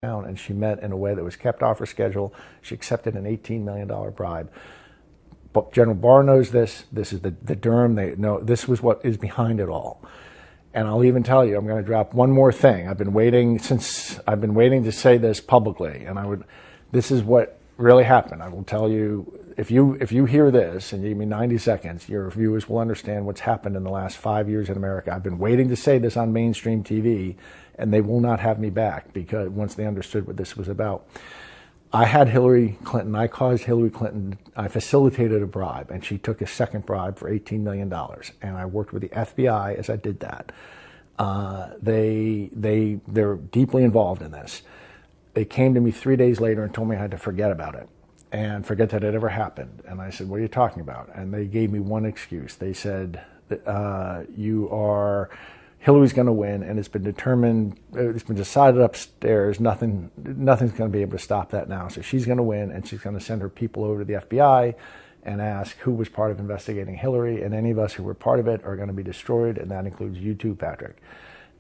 and she met in a way that was kept off her schedule. She accepted an $18 million bribe. But General Barr knows this. This is the Durham. They know this was what is behind it all. And I'll even tell you, I'm going to drop one more thing. I've been waiting to say this publicly, and this is what really happened. I will tell you, if you hear this and you give me 90 seconds, your viewers will understand what's happened in the last 5 years in America. I've been waiting to say this on mainstream TV, and they will not have me back because once they understood what this was about. I had Hillary Clinton, I caused Hillary Clinton, I facilitated a bribe, and she took a second bribe for $18 million. And I worked with the FBI as I did that. They're deeply involved in this. They came to me 3 days later and told me I had to forget about it and forget that it ever happened. And I said, what are you talking about? And they gave me one excuse. They said, Hillary's going to win, and it's been decided upstairs. Nothing's going to be able to stop that now. So she's going to win, and she's going to send her people over to the FBI and ask who was part of investigating Hillary, and any of us who were part of it are going to be destroyed, and that includes you too, Patrick.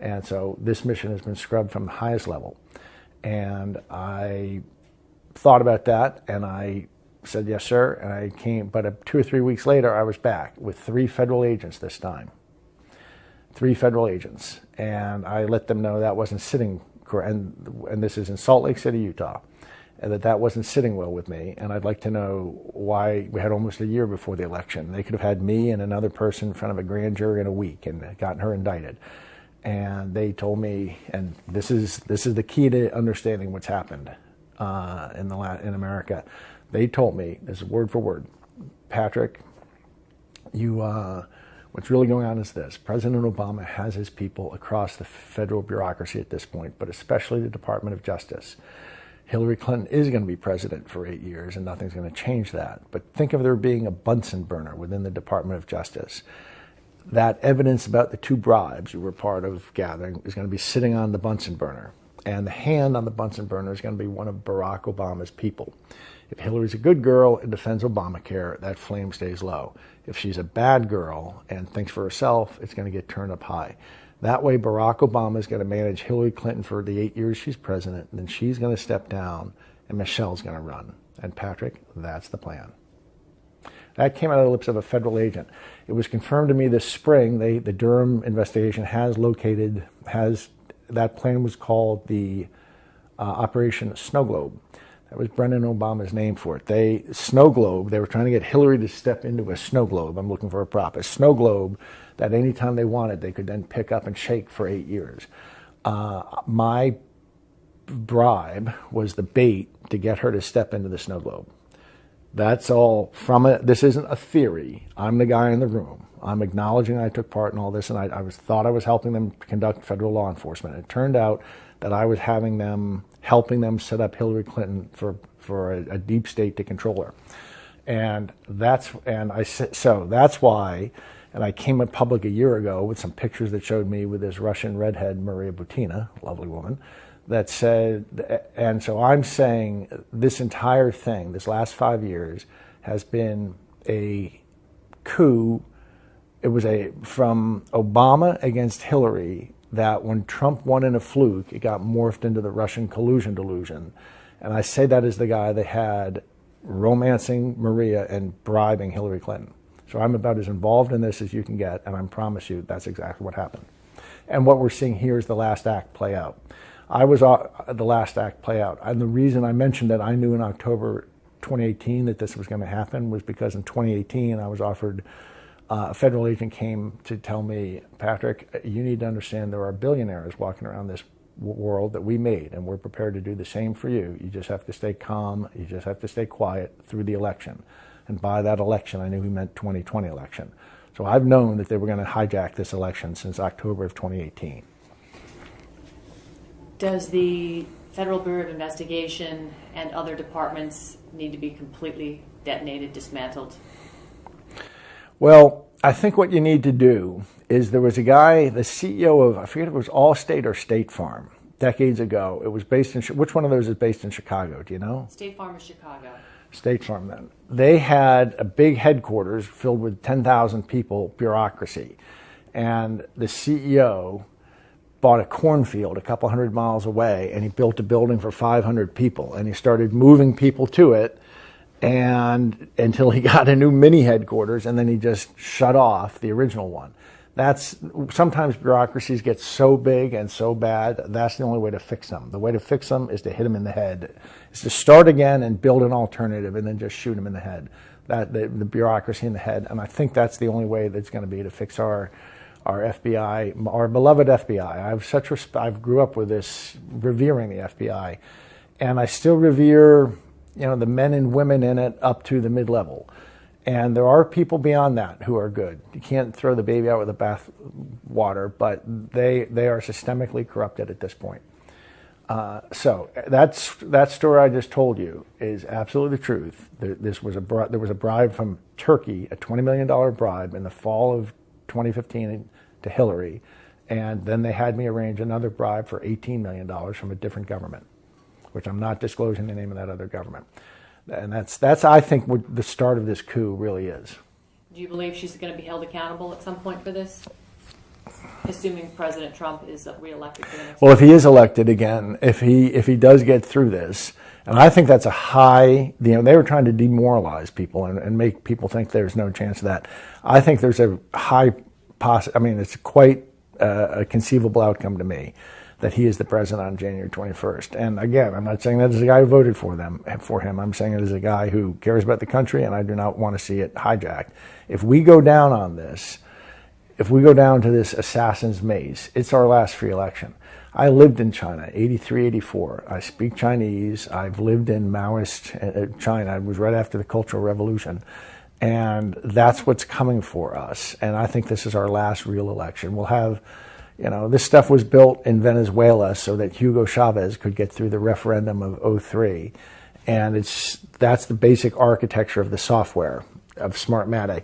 And so this mission has been scrubbed from the highest level. And I thought about that, and I said, yes, sir, and I came. But 2 or 3 weeks later, I was back with 3 federal agents this time. 3 federal agents, and I let them know that wasn't sitting, and this is in Salt Lake City, Utah, and that wasn't sitting well with me, and I'd like to know why. We had almost a year before the election. They could have had me and another person in front of a grand jury in a week and gotten her indicted. And they told me, and this is the key to understanding what's happened in America. They told me, this is word for word, Patrick, what's really going on is this. President Obama has his people across the federal bureaucracy at this point, but especially the Department of Justice. Hillary Clinton is going to be president for 8 years, and nothing's going to change that. But think of there being a Bunsen burner within the Department of Justice. That evidence about the 2 bribes you were part of gathering is going to be sitting on the Bunsen burner. And the hand on the Bunsen burner is going to be one of Barack Obama's people. If Hillary's a good girl and defends Obamacare, that flame stays low. If she's a bad girl and thinks for herself, it's going to get turned up high. That way, Barack Obama is going to manage Hillary Clinton for the 8 years she's president, and then she's going to step down, and Michelle's going to run. And Patrick, that's the plan. That came out of the lips of a federal agent. It was confirmed to me this spring. The Durham investigation that plan was called the Operation Snow Globe. That was Brendan Obama's name for it. Snow Globe, they were trying to get Hillary to step into a snow globe. I'm looking for a prop. A snow globe that anytime they wanted, they could then pick up and shake for 8 years. My bribe was the bait to get her to step into the snow globe. That's all from it. This isn't a theory. I'm the guy in the room. I'm acknowledging I took part in all this, and I thought I was helping them conduct federal law enforcement. It turned out that I was helping them set up Hillary Clinton for a deep state to control her. And that's why, and I came in public a year ago with some pictures that showed me with this Russian redhead, Maria Butina, lovely woman, that said, and so I'm saying this entire thing, this last 5 years, has been a coup. It was from Obama against Hillary, that when Trump won in a fluke, it got morphed into the Russian collusion delusion. And I say that as the guy that had romancing Maria and bribing Hillary Clinton. So I'm about as involved in this as you can get, and I promise you that's exactly what happened. And what we're seeing here is the last act play out. I was the last act play out. And the reason I mentioned that I knew in October 2018 that this was going to happen was because in 2018 I was offered, a federal agent came to tell me, Patrick, you need to understand there are billionaires walking around this world that we made, and we're prepared to do the same for you. You just have to stay calm. You just have to stay quiet through the election. And by that election, I knew he meant 2020 election. So I've known that they were going to hijack this election since October of 2018. Does the Federal Bureau of Investigation and other departments need to be completely detonated, dismantled? Well, I think what you need to do is, there was a guy, the CEO of, I forget if it was Allstate or State Farm, decades ago. It was based in, which one of those is based in Chicago, do you know? State Farm is Chicago. State Farm then. They had a big headquarters filled with 10,000 people, bureaucracy. And the CEO bought a cornfield a couple hundred miles away, and he built a building for 500 people, and he started moving people to it, and until he got a new mini headquarters, and then he just shut off the original one. That's sometimes bureaucracies get so big and so bad. That's the only way to fix them. The way to fix them is to hit them in the head, is to start again and build an alternative, and then just shoot them in the head. That the bureaucracy in the head, and I think that's the only way that's going to be to fix our FBI, our beloved FBI. I have such respect. I grew up with this, revering the FBI, and I still revere, the men and women in it up to the mid-level. And there are people beyond that who are good. You can't throw the baby out with the bath water, but they are systemically corrupted at this point. So that story I just told you is absolutely the truth. There was a bribe from Turkey, a $20 million bribe in the fall of 2015 to Hillary, and then they had me arrange another bribe for $18 million from a different government, which I'm not disclosing the name of that other government. And that's I think what the start of this coup really is. Do you believe she's going to be held accountable at some point for this? Assuming President Trump is reelected for the next Well, if he is elected again, if he does get through this, and I think that's a high, they were trying to demoralize people and make people think there's no chance of that. I think there's a high it's quite a conceivable outcome to me that he is the president on January 21st. And again, I'm not saying that as a guy who voted for him. I'm saying it as a guy who cares about the country, and I do not want to see it hijacked. If we go down on this, if we go down to this assassin's maze, it's our last free election. I lived in China, 83, 84. I speak Chinese. I've lived in Maoist China. It was right after the Cultural Revolution. And that's what's coming for us. And I think this is our last real election. We'll have, this stuff was built in Venezuela so that Hugo Chavez could get through the referendum of '03. And that's the basic architecture of the software of Smartmatic.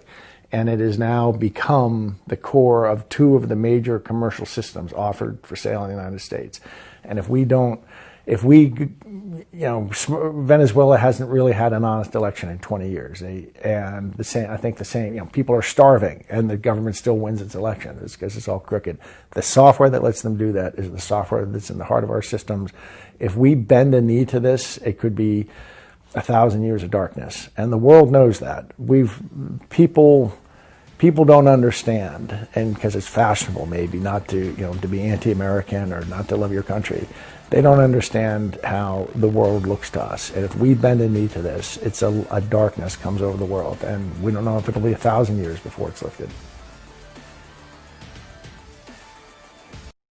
And it has now become the core of two of the major commercial systems offered for sale in the United States. And Venezuela hasn't really had an honest election in 20 years. People are starving, and the government still wins its election. It's because it's all crooked. The software that lets them do that is the software that's in the heart of our systems. If we bend a knee to this, it could be 1,000 years of darkness, and the world knows that. People don't understand, and because it's fashionable maybe not to be anti-American or not to love your country. They don't understand how the world looks to us, and if we bend a knee to this, it's a darkness comes over the world, and we don't know if it'll be 1,000 years before it's lifted.